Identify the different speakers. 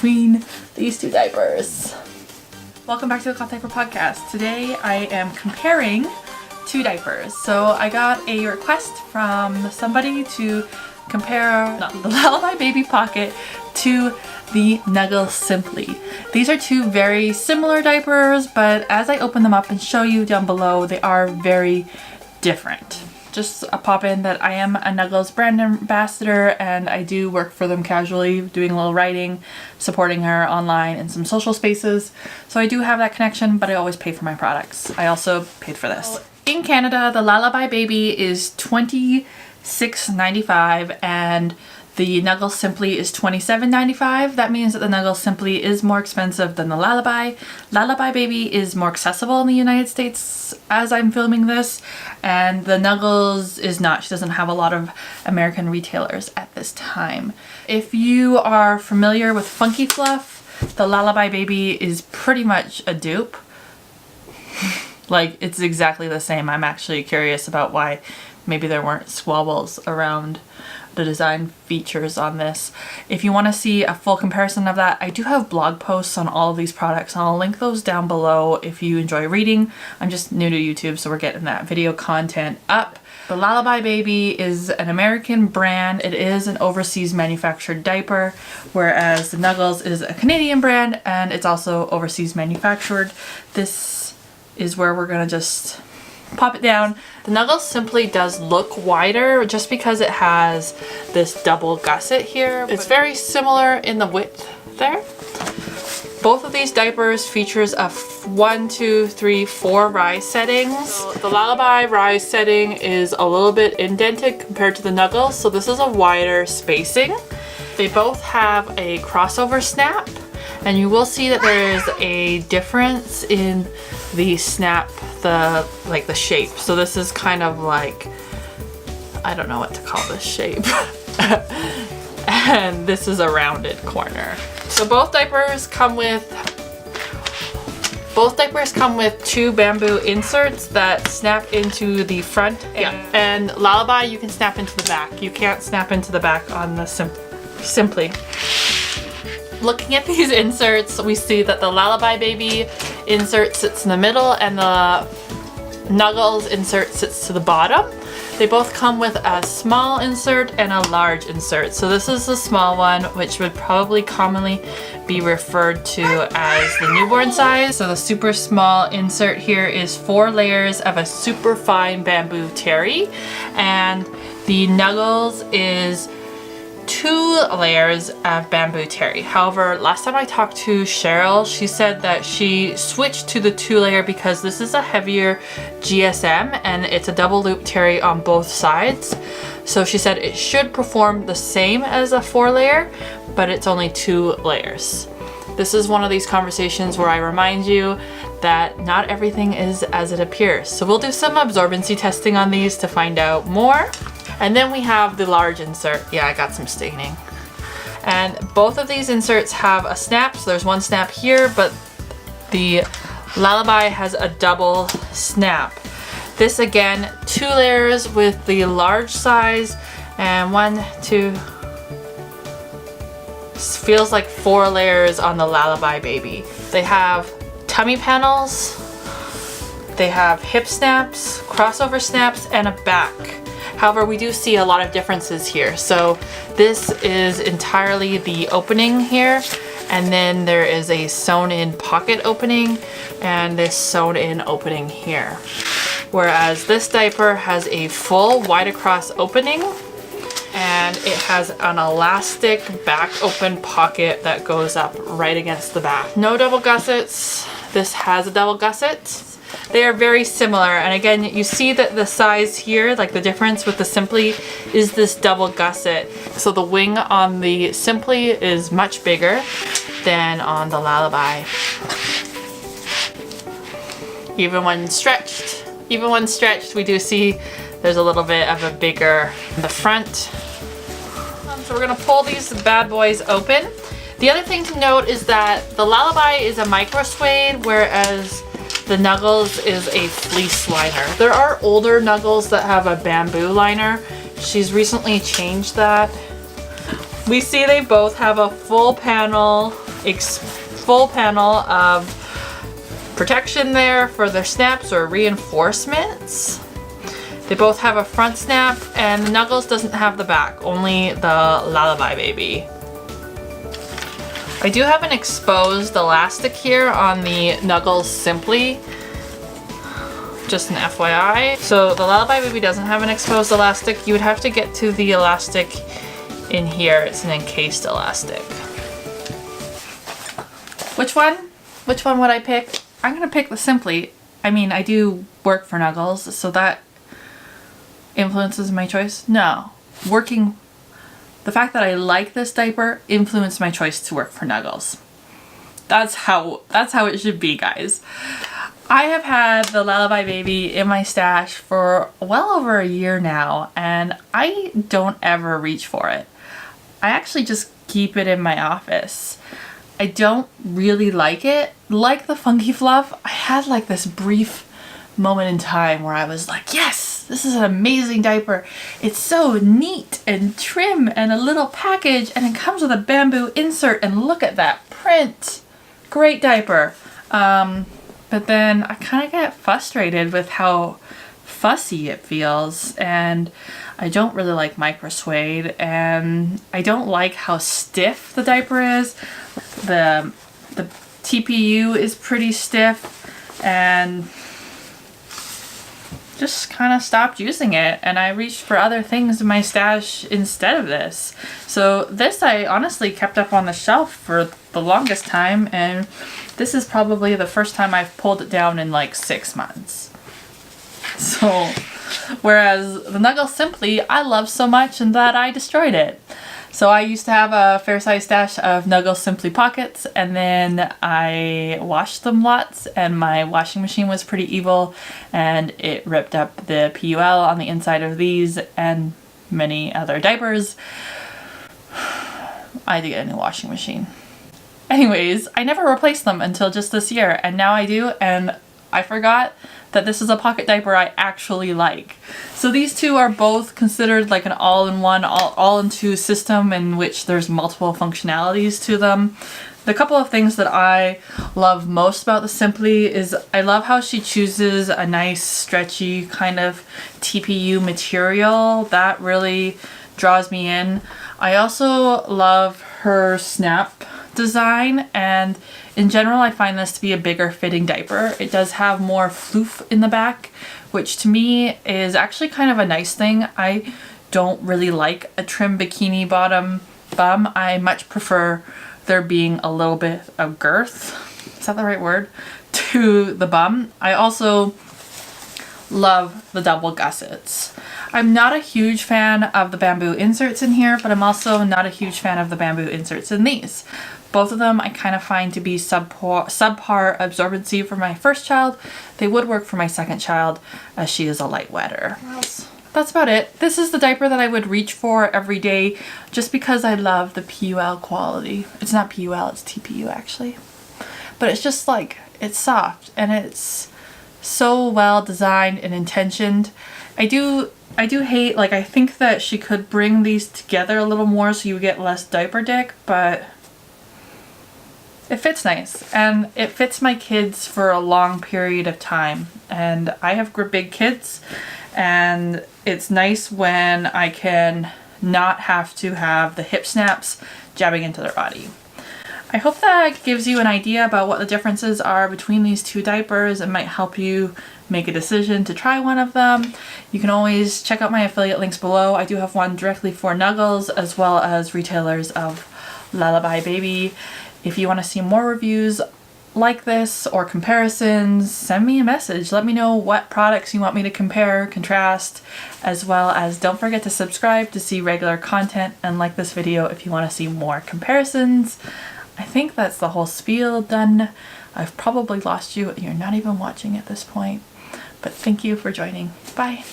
Speaker 1: between these two diapers. Welcome back to the Cloth Diaper Podcast. Today I am comparing two diapers. So I got a request from somebody to compare the Lalabye Baby Pocket to the Nuggles Simplee. These are two very similar diapers, but as I open them up and show you down below, they are very different. Just a pop-in that I am a Nuggles brand ambassador and I do work for them casually, doing a little writing, supporting her online in some social spaces. So I do have that connection, but I always pay for my products. I also paid for this. In Canada, the Lalabye Baby is $26.95 and the Nuggles Simplee is $27.95. That means that the Nuggles Simplee is more expensive than the Lalabye. Lalabye Baby is more accessible in the United States as I'm filming this, and the Nuggles is not. She doesn't have a lot of American retailers at this time. If you are familiar with Funky Fluff, the Lalabye Baby is pretty much a dupe. Like, it's exactly the same. I'm actually curious about why maybe there weren't squabbles around the design features on this. If you want to see a full comparison of that, I do have blog posts on all of these products and I'll link those down below if you enjoy reading. I'm just new to YouTube, so we're getting that video content up. The Lalabye Baby is an American brand. It is an overseas manufactured diaper, whereas the Nuggles is a Canadian brand and it's also overseas manufactured. This is where we're gonna just pop it down. The Nuggles Simplee does look wider just because it has this double gusset here. It's very similar in the width there. Both of these diapers features a 1, 2, 3, 4 rise settings. So the Lalabye rise setting is a little bit indented compared to the Nuggles, so this is a wider spacing. They both have a crossover snap, and you will see that there is a difference in the snap, the shape. So this is kind of like, I don't know what to call this shape. And this is a rounded corner. So both diapers come with two bamboo inserts that snap into the front. And Lalabye you can snap into the back. You can't snap into the back on the Simplee. Looking at these inserts, we see that the Lalabye Baby insert sits in the middle and the Nuggles insert sits to the bottom. They both come with a small insert and a large insert. So this is the small one, which would probably commonly be referred to as the newborn size. So the super small insert here is 4 layers of a super fine bamboo terry, and the Nuggles is 2 layers of bamboo terry. However, last time I talked to Cheryl, she said that she switched to the 2-layer because this is a heavier GSM and it's a double loop terry on both sides. So she said it should perform the same as a 4-layer, but it's only 2 layers. This is one of these conversations where I remind you that not everything is as it appears. So we'll do some absorbency testing on these to find out more. And then we have the large insert. Yeah, I got some staining. And both of these inserts have a snap. So there's one snap here, but the Lalabye has a double snap. This again, 2 layers with the large size, and 1, 2, feels like 4 layers on the Lalabye Baby. They have tummy panels, they have hip snaps, crossover snaps, and a back. However, we do see a lot of differences here. So this is entirely the opening here, and then there is a sewn in pocket opening and this sewn in opening here. Whereas this diaper has a full wide across opening and it has an elastic back open pocket that goes up right against the back. No double gussets. This has a double gusset. They are very similar, and again you see that the size here, like the difference with the Simplee, is this double gusset. So the wing on the Simplee is much bigger than on the Lalabye. Even when stretched, we do see there's a little bit of a bigger in the front. So we're gonna pull these bad boys open. The other thing to note is that the Lalabye is a micro suede, whereas the Nuggles is a fleece liner. There are older Nuggles that have a bamboo liner. She's recently changed that. We see they both have a full panel full panel of protection there for their snaps or reinforcements. They both have a front snap, and the Nuggles doesn't have the back, only the Lalabye baby. I do have an exposed elastic here on the Nuggles Simplee, just an FYI. So the Lalabye baby doesn't have an exposed elastic. You would have to get to the elastic in here. It's an encased elastic. Which one would I pick? I'm gonna pick the Simplee. I mean, I do work for Nuggles, so that influences my choice? No. The fact that I like this diaper influenced my choice to work for Nuggles. That's how it should be, guys. I have had the Lalabye baby in my stash for well over a year now, and I don't ever reach for it. I actually just keep it in my office. I don't really like it. Like the Funky Fluff, I had like this brief moment in time where I was like, yes, this is an amazing diaper. It's so neat and trim and a little package, and it comes with a bamboo insert, and look at that print. Great diaper. But then I kind of get frustrated with how fussy it feels, and I don't really like micro suede, and I don't like how stiff the diaper is. The TPU is pretty stiff, and just kind of stopped using it, and I reached for other things in my stash instead of this. So this I honestly kept up on the shelf for the longest time, and this is probably the first time I've pulled it down in like 6 months. So, whereas the Nuggles Simplee I love so much and that I destroyed it. So I used to have a fair size stash of Nuggles Simplee pockets, and then I washed them lots, and my washing machine was pretty evil, and it ripped up the PUL on the inside of these and many other diapers. I had to get a new washing machine. Anyways, I never replaced them until just this year, and now I do, and I forgot that this is a pocket diaper I actually like. So these two are both considered like an all-in-one, all-in-two system in which there's multiple functionalities to them. The couple of things that I love most about the Simplee is I love how she chooses a nice stretchy kind of TPU material. That really draws me in. I also love her snap design, and in general I find this to be a bigger fitting diaper. It does have more floof in the back, which to me is actually kind of a nice thing. I don't really like a trim bikini bottom bum. I much prefer there being a little bit of girth, is that the right word, to the bum. I also love the double gussets. I'm not a huge fan of the bamboo inserts in here, but I'm also not a huge fan of the bamboo inserts in these. Both of them I kind of find to be subpar absorbency for my first child. They would work for my second child, as she is a light wetter. That's about it. This is the diaper that I would reach for every day just because I love the PUL quality. It's not PUL, it's TPU actually. But it's just like, it's soft and it's so well designed and intentioned. I do hate, like, I think that she could bring these together a little more so you get less diaper dick, but it fits nice, and it fits my kids for a long period of time. And I have big kids, and it's nice when I can not have to have the hip snaps jabbing into their body. I hope that gives you an idea about what the differences are between these two diapers. It might help you make a decision to try one of them. You can always check out my affiliate links below. I do have one directly for Nuggles as well as retailers of Lalabye Baby. If you want to see more reviews like this or comparisons, send me a message. Let me know what products you want me to compare, contrast, as well as don't forget to subscribe to see regular content and like this video if you want to see more comparisons. I think that's the whole spiel done. I've probably lost you. You're not even watching at this point. But thank you for joining. Bye.